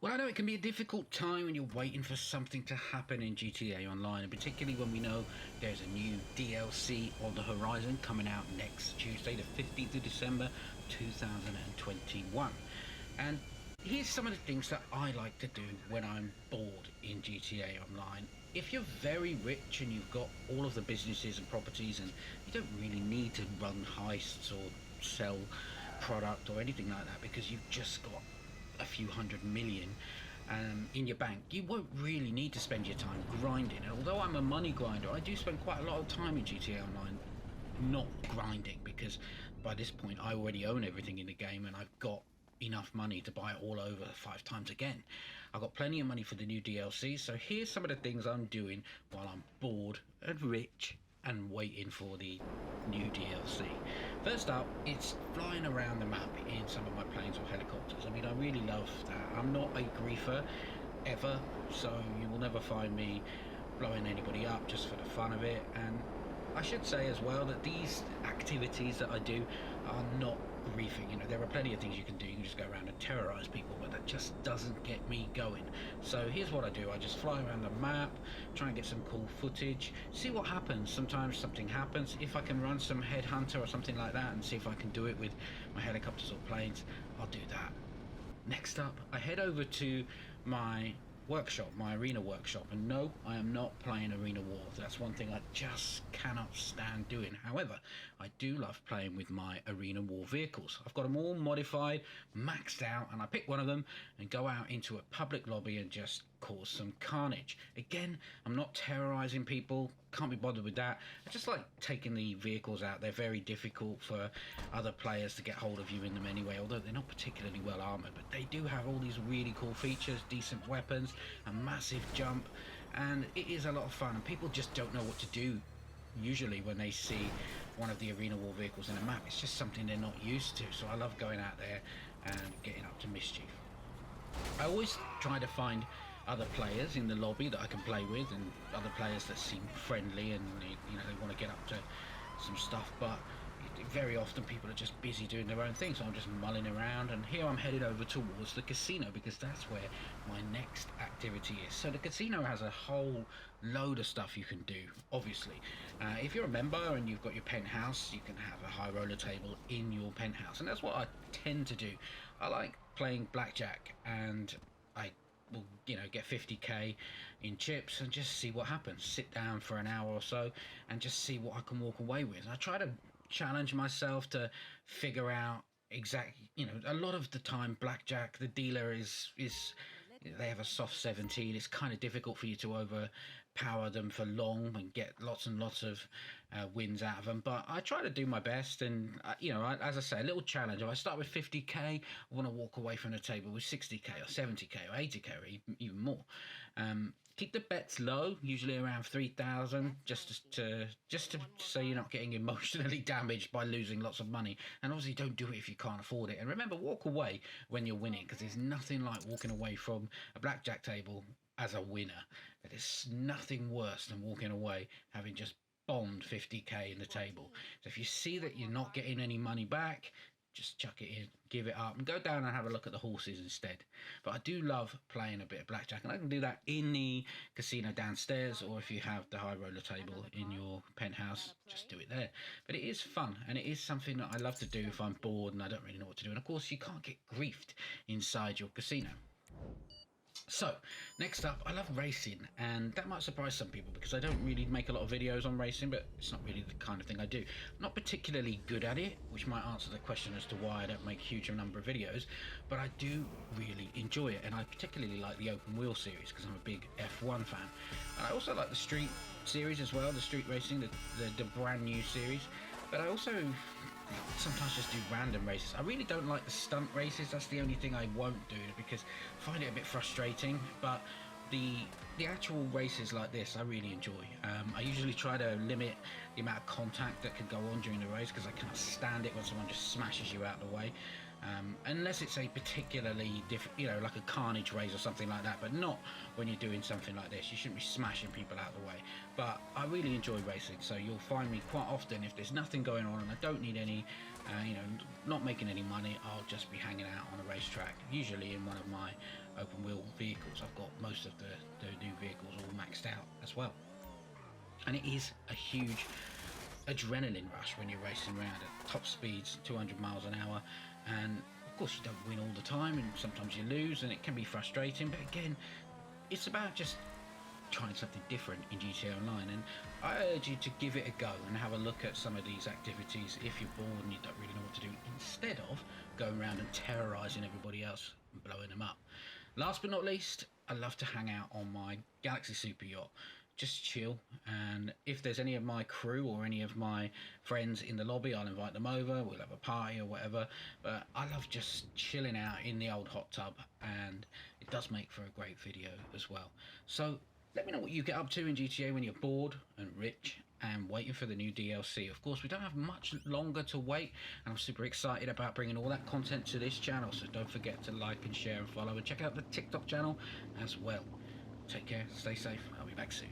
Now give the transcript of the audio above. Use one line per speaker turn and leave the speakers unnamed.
Well, I know it can be a difficult time when you're waiting for something to happen in GTA Online, and particularly when we know there's a new DLC on the horizon coming out next Tuesday, the 15th of December 2021. And here's some of the things that I like to do when I'm bored in GTA Online. If you're very rich and you've got all of the businesses and properties and you don't really need to run heists or sell product or anything like that because you've just got a few hundred million in your bank, you won't really need to spend your time grinding. And although I'm a money grinder, I do spend quite a lot of time in GTA Online not grinding, because by this point I already own everything in the game and I've got enough money to buy it all over 5 times again. I've got plenty of money for the new DLC, so here's some of the things I'm doing while I'm bored and rich and waiting for the new DLC. First up, it's flying around the map in some of my planes or helicopters. I mean, I really love that. I'm not a griefer ever, so you will never find me blowing anybody up just for the fun of it. And I should say as well that these activities that I do are not griefing. You know, there are plenty of things you can do. You can just go around and terrorize people, but that just doesn't get me going. So here's what I do. I just fly around the map, try and get some cool footage, see what happens. Sometimes something happens. If I can run some headhunter or something like that and see if I can do it with my helicopters or planes, I'll do that. Next up, I head over to my workshop, my arena workshop, and no, I am not playing arena war. That's one thing I just cannot stand doing. However, I do love playing with my arena war vehicles. I've got them all modified, maxed out, and I pick one of them and go out into a public lobby and just cause some carnage. Again, I'm not terrorizing people, can't be bothered with that. I just like taking the vehicles out. They're very difficult for other players to get hold of you in them anyway, although they're not particularly well armored, but they do have all these really cool features, decent weapons, a massive jump, and it is a lot of fun. And people just don't know what to do usually when they see one of the arena war vehicles in a map. It's just something they're not used to, so I love going out there and getting up to mischief. I always try to find other players in the lobby that I can play with, and other players that seem friendly and they want to get up to some stuff, but very often people are just busy doing their own thing, so I'm just mulling around. And here I'm headed over towards the casino because that's where my next activity is. So the casino has a whole load of stuff you can do, obviously. If you're a member and you've got your penthouse, you can have a high roller table in your penthouse, and that's what I tend to do. I like playing blackjack, and I will get 50k in chips and just see what happens. Sit down for an hour or so and just see what I can walk away with. And I try to challenge myself to figure out exactly, a lot of the time blackjack, the dealer is they have a soft 17. It's kind of difficult for you to overpower them for long and get lots and lots of wins out of them, but I try to do my best. And as I say, a little challenge. If I start with 50k, I want to walk away from the table with 60k or 70k or 80k or even more. Keep the bets low, usually around 3,000, just to so you're not getting emotionally damaged by losing lots of money. And obviously don't do it if you can't afford it. And remember, walk away when you're winning, because there's nothing like walking away from a blackjack table as a winner. There's nothing worse than walking away having just bombed 50k in the table. So if you see that you're not getting any money back, just chuck it in, give it up, and go down and have a look at the horses instead. But I do love playing a bit of blackjack, and I can do that in the casino downstairs, or if you have the high roller table in your penthouse, just do it there. But it is fun, and it is something that I love to do if I'm bored and I don't really know what to do. And of course, you can't get griefed inside your casino. So, next up, I love racing, and that might surprise some people because I don't really make a lot of videos on racing, but it's not really the kind of thing I do. I'm not particularly good at it, which might answer the question as to why I don't make a huge number of videos, but I do really enjoy it, and I particularly like the open wheel series because I'm a big F1 fan. And I also like the street series as well, the street racing, the brand new series, but I also sometimes just do random races. I really don't like the stunt races. That's the only thing I won't do because I find it a bit frustrating. But the actual races like this I really enjoy. I usually try to limit the amount of contact that could go on during the race because I cannot stand it when someone just smashes you out of the way. Unless it's a particularly different, like a carnage race or something like that, but not when you're doing something like this. You shouldn't be smashing people out of the way. But I really enjoy racing, so you'll find me quite often, if there's nothing going on and I don't need any, not making any money, I'll just be hanging out on a racetrack, usually in one of my open wheel because I've got most of the new vehicles all maxed out as well. And it is a huge adrenaline rush when you're racing around at top speeds, 200 miles an hour, and of course you don't win all the time, and sometimes you lose, and it can be frustrating. But again, it's about just trying something different in GTA Online, and I urge you to give it a go and have a look at some of these activities if you're bored and you don't really know what to do, instead of going around and terrorizing everybody else and blowing them up. Last but not least, I love to hang out on my Galaxy Super Yacht, just chill, and if there's any of my crew or any of my friends in the lobby, I'll invite them over, we'll have a party or whatever. But I love just chilling out in the old hot tub, and it does make for a great video as well. So let me know what you get up to in GTA when you're bored and rich and waiting for the new DLC. Of course, we don't have much longer to wait, and I'm super excited about bringing all that content to this channel, so don't forget to like and share and follow, and check out the TikTok channel as well. Take care, stay safe, I'll be back soon.